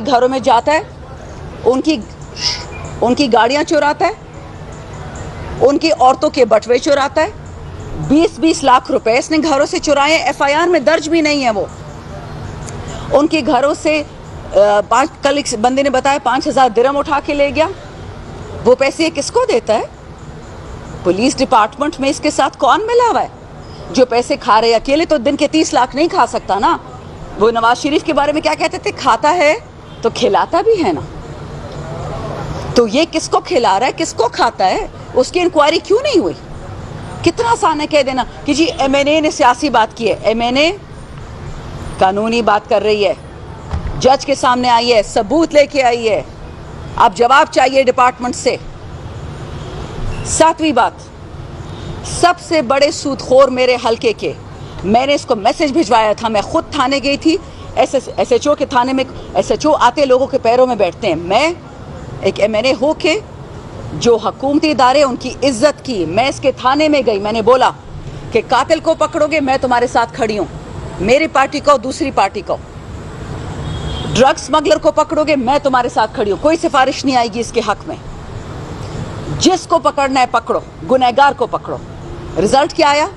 घरों में जाता है, उनकी गाड़ियां चुराता है, उनकी औरतों के बटवे चुराता है। 20-20 लाख रुपए इसने घरों से चुराए, FIR में दर्ज भी नहीं है। वो उनके घरों से कल एक बंदे ने बताया 5000 दिरहम उठा के ले गया। वो पैसे किसको देता है? पुलिस डिपार्टमेंट में इसके साथ कौन मिला हुआ है जो पैसे खा रहे? अकेले तो दिन के 30 लाख नहीं खा सकता ना। वो नवाज शरीफ के बारे में क्या कहते थे? खाता है तो खिलाता भी है ना। तो ये किसको खिला रहा है, किसको खाता है? उसकी इंक्वायरी क्यों नहीं हुई? कितना आसान है कह देना कि जी MNA ने सियासी बात की है। MNA कानूनी बात कर रही है, जज के सामने आई है, सबूत लेके आई है। अब जवाब चाहिए डिपार्टमेंट से। 7वीं बात, सबसे बड़े सूदखोर मेरे हलके के, मैंने इसको मैसेज भिजवाया था। मैं खुद थाने गई थी। SHO के थाने में SHO आते लोगों के पैरों में बैठते हैं। मैं एक MNA हो के जो हुकूमती इदारे उनकी इज्जत की, मैं इसके थाने में गई। मैंने बोला कि कातिल को पकड़ोगे मैं तुम्हारे साथ खड़ी हूँ, मेरी पार्टी को, दूसरी पार्टी को। ड्रग स्मगलर को पकड़ोगे मैं तुम्हारे साथ खड़ी हूँ, कोई सिफारिश नहीं आएगी इसके हक में। जिसको पकड़ना है पकड़ो, गुनहगार को पकड़ो। रिजल्ट क्या आया?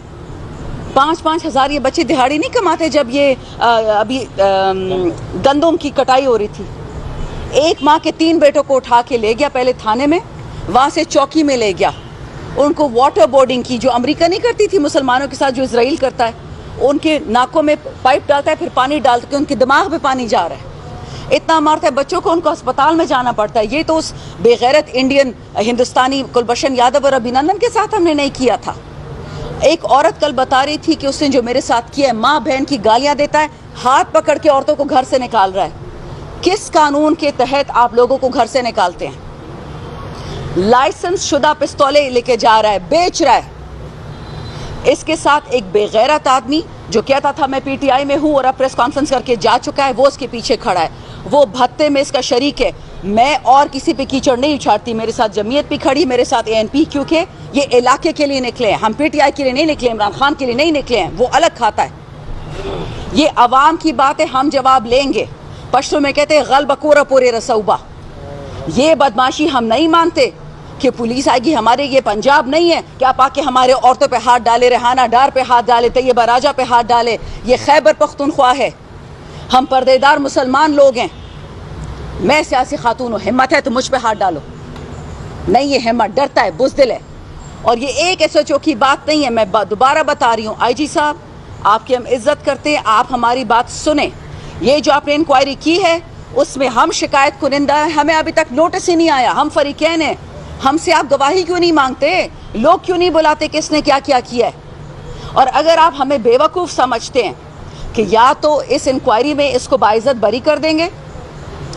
5-5 हज़ार। ये बच्चे दिहाड़ी नहीं कमाते। जब ये अभी गंदम की कटाई हो रही थी, एक माँ के 3 बेटों को उठा के ले गया पहले थाने में, वहाँ से चौकी में ले गया। उनको वाटर बोर्डिंग की, जो अमेरिका नहीं करती थी मुसलमानों के साथ, जो इजराइल करता है। उनके नाकों में पाइप डालता है, फिर पानी डालता है, उनके दिमाग में पानी जा रहा है। इतना मारता है बच्चों को, उनको अस्पताल में जाना पड़ता है। ये तो उस बेगैरत इंडियन हिंदुस्तानी कुलभूषण यादव और अभिनंदन के साथ हमने नहीं किया था। एक औरत कल बता रही थी कि उसने जो मेरे साथ किया है, माँ बहन की गालियां देता है, हाथ पकड़ के औरतों को घर से निकाल रहा है। किस कानून के तहत आप लोगों को घर से निकालते हैं? लाइसेंस शुदा पिस्तौलें लेके जा रहा है, बेच रहा है। इसके साथ एक बेगैरत आदमी जो कहता था मैं PTI में हूं और अब प्रेस कॉन्फ्रेंस करके जा चुका है, वो उसके पीछे खड़ा है। वो भत्ते में इसका शरीक है। मैं और किसी पे कीचड़ नहीं उछाड़ती। मेरे साथ जमीयत भी खड़ी, मेरे साथ ANP, क्योंकि ये इलाके के लिए निकले हैं। हम PTI के लिए नहीं निकले, इमरान खान के लिए नहीं निकले हैं। वो अलग खाता है। ये अवाम की बात है, हम जवाब लेंगे। पश्तो में कहते हैं गल बकोरा पूरे रसौबा। ये बदमाशी हम नहीं मानते कि पुलिस आएगी हमारे। ये पंजाब नहीं है कि आप आके हमारे औरतों पे हाथ डाले, रेहाना डार पे हाथ डाले, तैयबा राजा पे हाथ डाले। ये खैबर पख्तूनख्वा है। हम पर्देदार मुसलमान लोग हैं। मैं सियासी खातून हूँ, हिम्मत है तो मुझ पे हाथ डालो। नहीं, ये हिम्मत, डरता है, बुज़दिल है। और ये एक SHO की बात नहीं है, मैं दोबारा बता रही हूँ। IG साहब, आपकी हम इज्जत करते हैं, आप हमारी बात सुने। ये जो आपने इंक्वायरी की है उसमें हम शिकायत कुनिंदा है, हमें अभी तक नोटिस ही नहीं आया। हम फरीकैन हैं, हमसे आप गवाही क्यों नहीं मांगते? लोग क्यों नहीं बुलाते किसने क्या क्या किया है? और अगर आप हमें बेवकूफ़ समझते हैं कि या तो इस इंक्वायरी में इसको बाइज्जत बरी कर देंगे,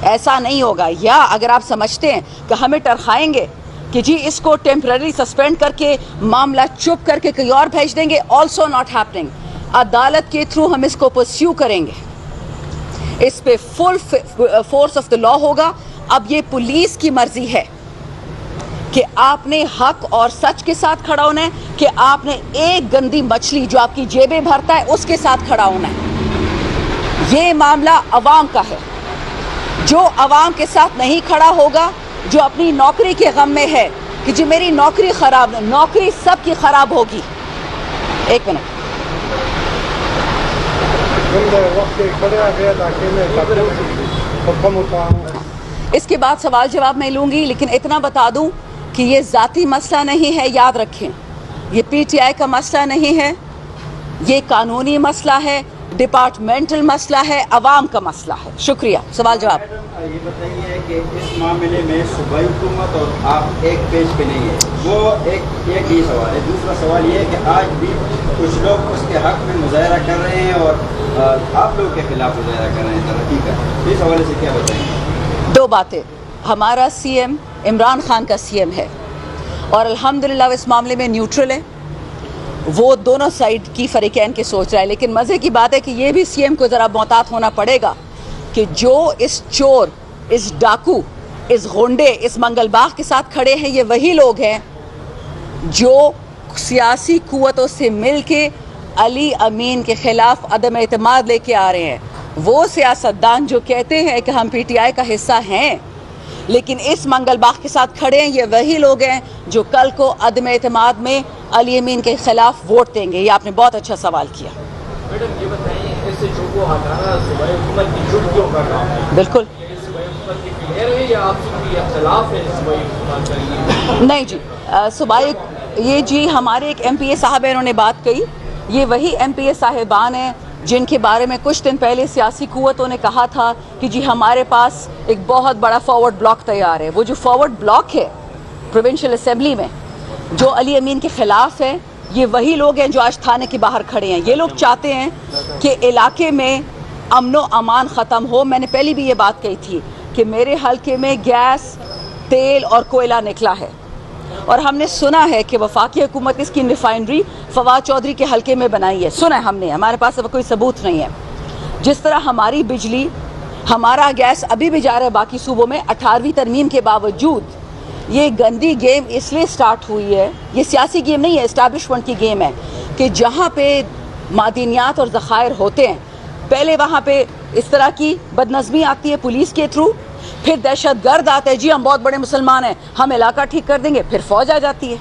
ऐसा नहीं होगा। या अगर आप समझते हैं कि हमें टरखाएंगे कि जी इसको टेम्पररी सस्पेंड करके मामला चुप करके कहीं और भेज देंगे, ऑल्सो नॉट हैपनिंग। अदालत के थ्रू हम इसको परस्यू करेंगे। इस पे full force of the law होगा। अब ये पुलिस की मर्जी है कि आपने हक और सच के साथ खड़ा होना है, कि आपने एक गंदी मछली जो आपकी जेबें भरता है उसके साथ खड़ा होना है। ये मामला अवाम का है। जो अवाम के साथ नहीं खड़ा होगा, जो अपनी नौकरी के गम में है कि जी मेरी नौकरी खराब, नौकरी सबकी खराब होगी। एक मिनट, इसके बाद सवाल जवाब मैं लूंगी, लेकिन इतना बता दूं कि ये जाती मसला नहीं है, याद रखें। ये PTI का मसला नहीं है, ये कानूनी मसला है, डिपार्टमेंटल मसला है, अवाम का मसला है। शुक्रिया। सवाल जवाब। ये बताइए कि इस मामले में सूबाई हुकूमत और आप एक पेज पे नहीं है, वो एक ही सवाल है। दूसरा सवाल ये है कि आज भी कुछ लोग उसके हक में मुजाहरा कर रहे हैं और आप लोग के खिलाफ मुजाहरा कर रहे हैं तरक्की का। इस हवाले से क्या बताएंगे? 2 बातें। हमारा CM इमरान खान का CM है और अल्हम्दुलिल्लाह इस मामले में न्यूट्रल है। वो दोनों साइड की फरीकैन के सोच रहा है। लेकिन मज़े की बात है कि ये भी CM को ज़रा मोहतात होना पड़ेगा कि जो इस चोर, इस डाकू, इस गुंडे, इस मंगलबाग के साथ खड़े हैं, ये वही लोग हैं जो सियासी कुव्वतों से मिल के अली अमीन के खिलाफ अदम एतमाद लेके आ रहे हैं। वो सियासतदान जो कहते हैं कि हम पीटीआई का हिस्सा हैं लेकिन इस मंगल बाग के साथ खड़े हैं, ये वही लोग हैं जो कल को अदम एतमाद में अली अमीन के खिलाफ वोट देंगे। ये आपने बहुत अच्छा सवाल किया। मैडम ये बताइए, ऐसे जो को हटाना सूबाई हुकूमत की जुर्मियों का काम है? बिल्कुल सूबाई हुकूमत की क्लियर है या आपसे कोई इख्तिलाफ है सूबाई हुकूमत का? नहीं जी, सूबाई ये जी हमारे एक MPA साहब है, इन्होंने बात कही। ये वही MPA साहिबान हैं जिनके बारे में कुछ दिन पहले सियासी कुव्वतों ने कहा था कि जी हमारे पास एक बहुत बड़ा फॉरवर्ड ब्लॉक तैयार है। वो जो फॉरवर्ड ब्लॉक है प्रोविंशियल असेंबली में जो अली अमीन के ख़िलाफ़ है, ये वही लोग हैं जो आज थाने के बाहर खड़े हैं। ये लोग चाहते हैं कि इलाके में अमनो अमान ख़त्म हो। मैंने पहले भी ये बात कही थी कि मेरे हल्के में गैस, तेल और कोयला निकला है और हमने सुना है कि वफाकी हुकूमत इसकी रिफाइनरी फवाद चौधरी के हल्के में बनाई है। सुना है हमने, हमारे पास अब कोई सबूत नहीं है। जिस तरह हमारी बिजली, हमारा गैस अभी भी जा रहा है बाकी सूबों में 18वीं तरमीम के बावजूद। ये गंदी गेम इसलिए स्टार्ट हुई है, ये सियासी गेम नहीं है, इस्टेब्लिशमेंट की गेम है कि जहाँ पे मादनियात और ज़खायर होते हैं पहले वहाँ पे इस तरह की बदनज़मी आती है पुलिस के थ्रू, फिर दहशत गर्द आते हैं, जी हम बहुत बड़े मुसलमान हैं, हम इलाका ठीक कर देंगे, फिर फौज आ जाती है,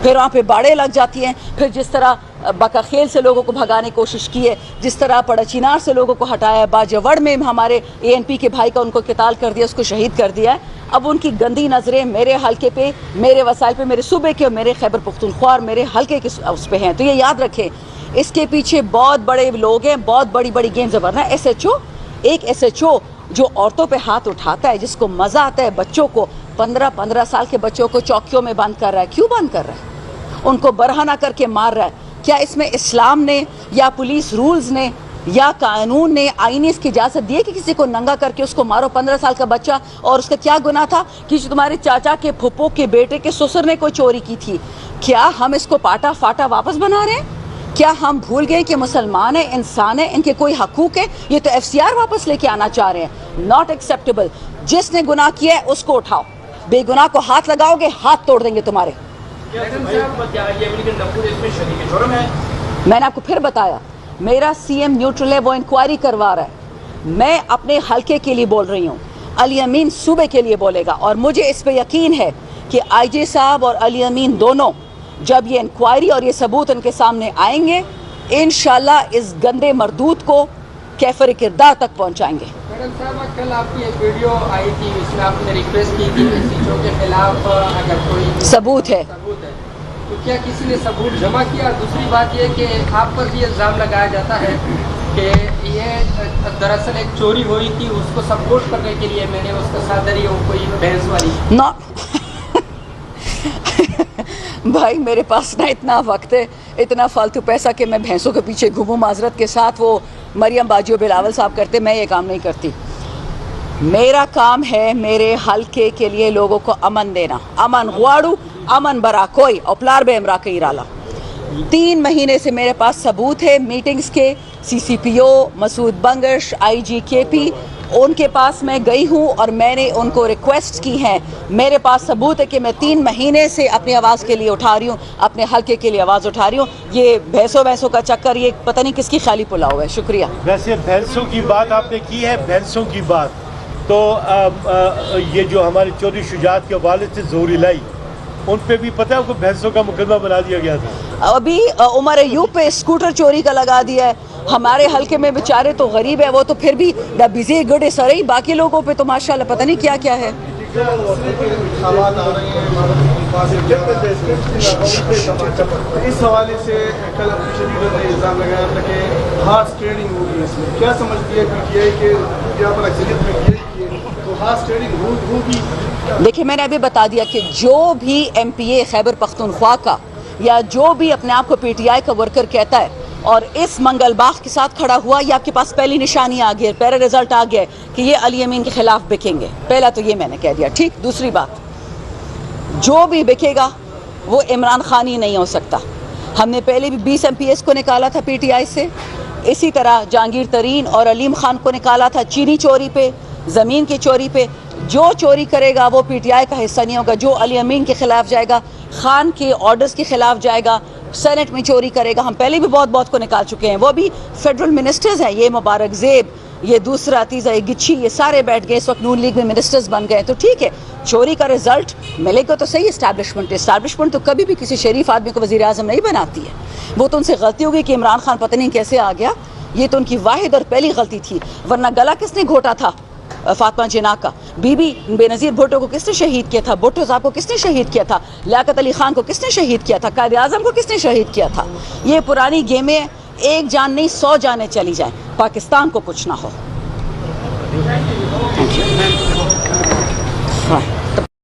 फिर वहाँ पे बाड़े लग जाती हैं, फिर जिस तरह बकाखेल से लोगों को भगाने की कोशिश की है, जिस तरह पड़चिनार से लोगों को हटाया, बाजवड़ में हमारे ANP के भाई का उनको किताल कर दिया, उसको शहीद कर दिया है। अब उनकी गंदी नज़रें मेरे हल्के पे, मेरे वसाइल पे, मेरे सूबे के और मेरे खैबर पख्तूनख्वा और मेरे हल्के के उस पे हैं। तो ये याद रखें, इसके पीछे बहुत बड़े लोग हैं, बहुत बड़ी बड़ी गेंद ज़बरना। एक SHO जो औरतों पे हाथ उठाता है, जिसको मज़ा आता है बच्चों को, 15-15 साल के बच्चों को चौकियों में बंद कर रहा है। क्यों बंद कर रहा है? उनको बरहना करके मार रहा है। क्या इसमें इस्लाम ने या पुलिस रूल्स ने या कानून ने आईनी इसकी इजाज़त दी है कि किसी को नंगा करके उसको मारो? 15 साल का बच्चा, और उसका क्या गुनाह था कि जो तुम्हारे चाचा के फुप्पो के बेटे के ससुर ने कोई चोरी की थी? क्या हम इसको पाटा फाटा वापस बना रहे हैं? क्या हम भूल गए कि मुसलमान है, इंसान है, इनके कोई हकूक है? ये तो FCR वापस लेके आना चाह रहे हैं। Not acceptable. जिसने गुनाह किया है उसको उठाओ, बेगुनाह को हाथ लगाओगे हाथ तोड़ देंगे तुम्हारे। मैंने आपको फिर बताया, मेरा CM न्यूट्रल है, वो इंक्वायरी करवा रहा है। मैं अपने हल्के के लिए बोल रही हूँ, अली अमीन सूबे के लिए बोलेगा, और मुझे इस पे यकीन है कि IG साहब और अली अमीन दोनों जब ये इंक्वायरी और ये सबूत उनके सामने आएंगे, इंशाल्लाह इस गंदे मरदूत को कैफर किरदार तक पहुंचाएंगे। मैडम साहब, कल आपकी एक वीडियो आई थी, इसमें आपने रिक्वेस्ट की थी कि SHO के खिलाफ अगर कोई सबूत है तो क्या किसी ने सबूत जमा किया? दूसरी बात यह कि आप पर भी इल्ज़ाम लगाया जाता है कि ये दरअसल एक चोरी हुई थी, उसको सपोर्ट करने के लिए मैंने उसका साथ दी, वो कोई भैंस वाली ना भाई मेरे पास ना इतना वक्त है, इतना फालतू पैसा कि मैं भैंसों के पीछे घूमूं। माजरत के साथ वो मरियम बाजी और बिलावल साहब करते, मैं ये काम नहीं करती। मेरा काम है मेरे हल्के के लिए लोगों को अमन देना, अमन गुआड़ू, अमन बरा कोई औपलार बे इमरा के इराला। 3 महीने से मेरे पास सबूत है मीटिंग्स के, CCPO Masood Bangash, IG KP, उनके पास मैं गई हूँ और मैंने उनको रिक्वेस्ट की है। मेरे पास सबूत है कि मैं 3 महीने से अपनी आवाज़ के लिए उठा रही हूँ, अपने हल्के के लिए आवाज़ उठा रही हूँ। ये भैंसों का चक्कर, ये पता नहीं किसकी खाली पुलाव है। शुक्रिया। वैसे भैंसों की बात आपने की है, भैंसों की बात तो ये जो हमारे चौधरी शुजात के वालिद थे ज़ोहरी लाई, उन पे भी पता है आपको भैंसों का मुकदमा बना दिया गया था। अभी उमर अयूब पे स्कूटर चोरी का लगा दिया है। हमारे हल्के में बेचारे तो गरीब है, वो तो फिर भी बिजी गुड है सर ही, बाकी लोगों पे तो माशाल्लाह पता नहीं क्या क्या है। इस हवाले से कल इल्ज़ाम लगाया था कि हार्स ट्रेडिंग होगी इसमें, क्या समझती है PTI के यहाँ पर अक्सरियत में किए तो हार्स ट्रेडिंग होगी? देखिए मैंने अभी बता दिया कि जो भी MPA खैबर पख्तूनख्वा का या जो भी अपने आप को PTI का वर्कर कहता है और इस मंगल बाग के साथ खड़ा हुआ, ये आपके पास पहली निशानी आ गई है, पहला रिजल्ट आ गया है कि ये अली अमीन के खिलाफ बिकेंगे। पहला तो ये मैंने कह दिया, ठीक। दूसरी बात, जो भी बिकेगा वो इमरान खान ही नहीं हो सकता। हमने पहले भी 20 MPS को निकाला था PTI से, इसी तरह जहांगीर तरीन और अलीम खान को निकाला था चीनी चोरी पे, ज़मीन की चोरी पे। जो चोरी करेगा वो PTI का हिस्सा नहीं होगा। जो अली अमीन के खिलाफ जाएगा, खान के ऑर्डर्स के खिलाफ जाएगा, सेनेट में चोरी करेगा, हम पहले भी बहुत को निकाल चुके हैं, वो भी फेडरल मिनिस्टर्स हैं, ये मुबारक ज़ेब, ये दूसरा तीसरा ये गिच्छी ये सारे बैठ गए, इस वक्त नून लीग में मिनिस्टर्स बन गए, तो ठीक है चोरी का रिजल्ट मिलेगा तो सही। इस्टेब्लिशमेंट तो कभी भी किसी शरीफ आदमी को वज़ीर आज़म नहीं बनाती है। वो तो उनसे गलती हो गई कि इमरान खान पता नहीं कैसे आ गया, ये तो उनकी वाहिद और पहली गलती थी, वरना गला किसने घोटा था फातिमा जिन्ना का? बीबी बेनज़ीर भुट्टो को किसने शहीद किया था? भुट्टो साहब को किसने शहीद किया था? लियाकत अली खान को किसने शहीद किया था? कायद आज़म को किसने शहीद किया था? ये पुरानी गेमें, एक जान नहीं 100 जानें चली जाएं, पाकिस्तान को कुछ ना हो।